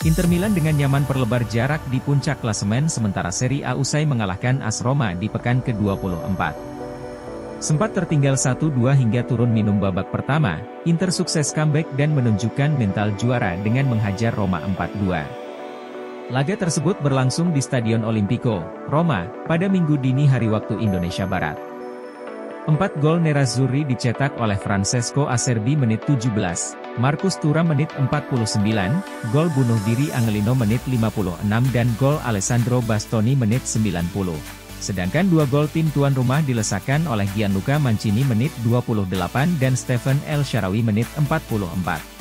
Inter Milan dengan nyaman perlebar jarak di puncak klasemen sementara Serie A usai mengalahkan AS Roma di pekan ke-24. Sempat tertinggal 1-2 hingga turun minum babak pertama, Inter sukses comeback dan menunjukkan mental juara dengan menghajar Roma 4-2. Laga tersebut berlangsung di Stadion Olimpico, Roma, pada Minggu dini hari waktu Indonesia Barat. 4 gol Nerazzurri dicetak oleh Francesco Acerbi menit 17, Marcus Thuram menit 49, gol bunuh diri Angelino menit 56 dan gol Alessandro Bastoni menit 90. Sedangkan 2 gol tim tuan rumah dilesakan oleh Gianluca Mancini menit 28 dan Stephen El Shaarawy menit 44.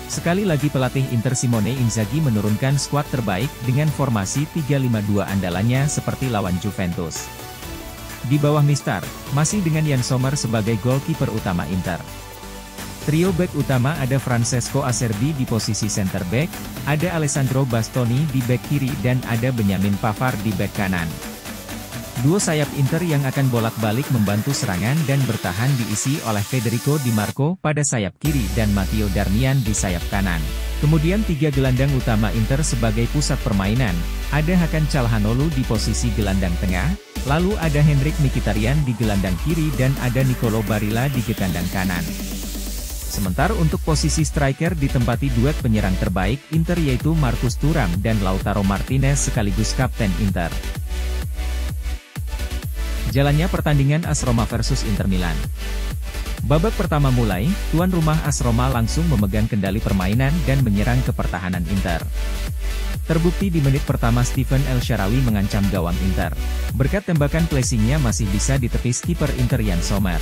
Sekali lagi pelatih Inter Simone Inzaghi menurunkan skuad terbaik dengan formasi 3-5-2 andalannya seperti lawan Juventus. Di bawah Mistar, masih dengan Yann Sommer sebagai golkiper utama Inter. Trio bek utama ada Francesco Acerbi di posisi center back, ada Alessandro Bastoni di bek kiri dan ada Benjamin Pavard di bek kanan. Duo sayap Inter yang akan bolak-balik membantu serangan dan bertahan diisi oleh Federico Di Marco pada sayap kiri dan Matteo Darmian di sayap kanan. Kemudian 3 gelandang utama Inter sebagai pusat permainan, ada Hakan Calhanoglu di posisi gelandang tengah, lalu ada Henrikh Mkhitaryan di gelandang kiri dan ada Nicolo Barilla di gelandang kanan. Sementara untuk posisi striker ditempati duet penyerang terbaik Inter yaitu Marcus Thuram dan Lautaro Martinez sekaligus kapten Inter. Jalannya pertandingan AS Roma versus Inter Milan. Babak pertama mulai, tuan rumah AS Roma langsung memegang kendali permainan dan menyerang ke pertahanan Inter. Terbukti di menit pertama Stephen El Shaarawy mengancam gawang Inter. Berkat tembakan placingnya masih bisa ditepis kiper Inter Yann Sommer.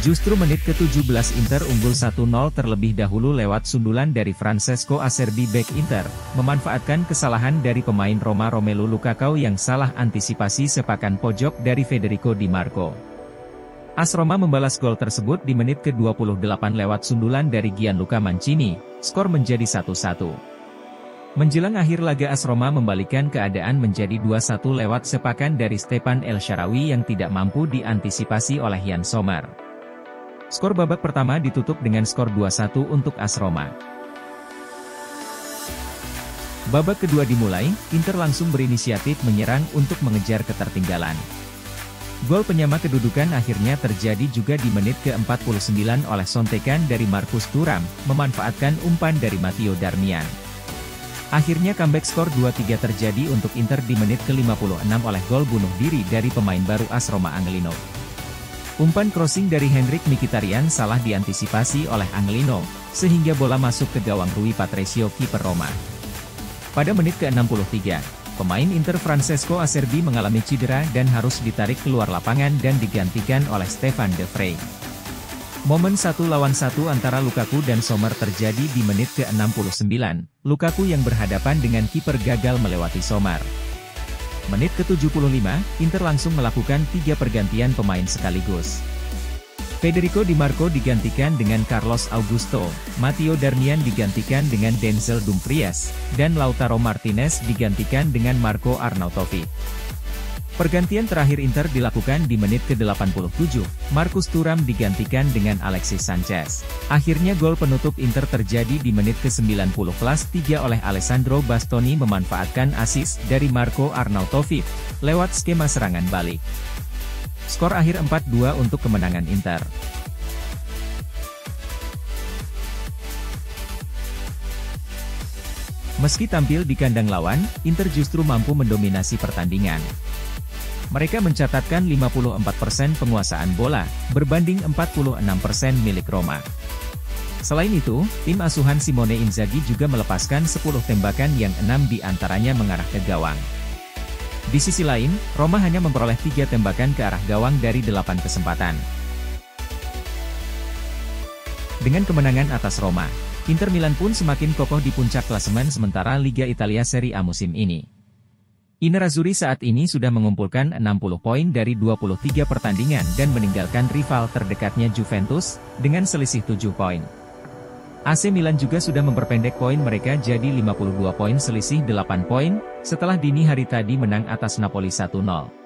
Justru menit ke-17 Inter unggul 1-0 terlebih dahulu lewat sundulan dari Francesco Acerbi bek Inter, memanfaatkan kesalahan dari pemain Roma Romelu Lukaku yang salah antisipasi sepakan pojok dari Federico Di Marco. AS Roma membalas gol tersebut di menit ke-28 lewat sundulan dari Gianluca Mancini, skor menjadi 1-1. Menjelang akhir laga AS Roma membalikkan keadaan menjadi 2-1 lewat sepakan dari Stephen El Shaarawy yang tidak mampu diantisipasi oleh Yann Sommer. Skor babak pertama ditutup dengan skor 2-1 untuk AS Roma. Babak kedua dimulai, Inter langsung berinisiatif menyerang untuk mengejar ketertinggalan. Gol penyama kedudukan akhirnya terjadi juga di menit ke-49 oleh sontekan dari Marcus Thuram, memanfaatkan umpan dari Matteo Darmian. Akhirnya comeback skor 2-3 terjadi untuk Inter di menit ke-56 oleh gol bunuh diri dari pemain baru AS Roma Angelino. Umpan crossing dari Henrikh Mkhitaryan salah diantisipasi oleh Angelino, sehingga bola masuk ke gawang Rui Patricio kiper Roma. Pada menit ke-63, pemain Inter Francesco Acerbi mengalami cedera dan harus ditarik keluar lapangan dan digantikan oleh Stefan de Vrij. Momen 1-1 antara Lukaku dan Sommer terjadi di menit ke-69, Lukaku yang berhadapan dengan kiper gagal melewati Sommer. Menit ke-75, Inter langsung melakukan 3 pergantian pemain sekaligus. Federico Di Marco digantikan dengan Carlos Augusto, Matteo Darmian digantikan dengan Denzel Dumfries, dan Lautaro Martinez digantikan dengan Marco Arnautovic. Pergantian terakhir Inter dilakukan di menit ke-87, Marcus Thuram digantikan dengan Alexis Sanchez. Akhirnya gol penutup Inter terjadi di menit ke-90+3 oleh Alessandro Bastoni memanfaatkan assist dari Marco Arnautovic, lewat skema serangan balik. Skor akhir 4-2 untuk kemenangan Inter. Meski tampil di kandang lawan, Inter justru mampu mendominasi pertandingan. Mereka mencatatkan 54% penguasaan bola, berbanding 46% milik Roma. Selain itu, tim asuhan Simone Inzaghi juga melepaskan 10 tembakan yang 6 diantaranya mengarah ke gawang. Di sisi lain, Roma hanya memperoleh 3 tembakan ke arah gawang dari 8 kesempatan. Dengan kemenangan atas Roma, Inter Milan pun semakin kokoh di puncak klasemen sementara Liga Italia Serie A musim ini. Nerazzurri saat ini sudah mengumpulkan 60 poin dari 23 pertandingan dan meninggalkan rival terdekatnya Juventus, dengan selisih 7 poin. AC Milan juga sudah memperpendek poin mereka jadi 52 poin selisih 8 poin, setelah dini hari tadi menang atas Napoli 1-0.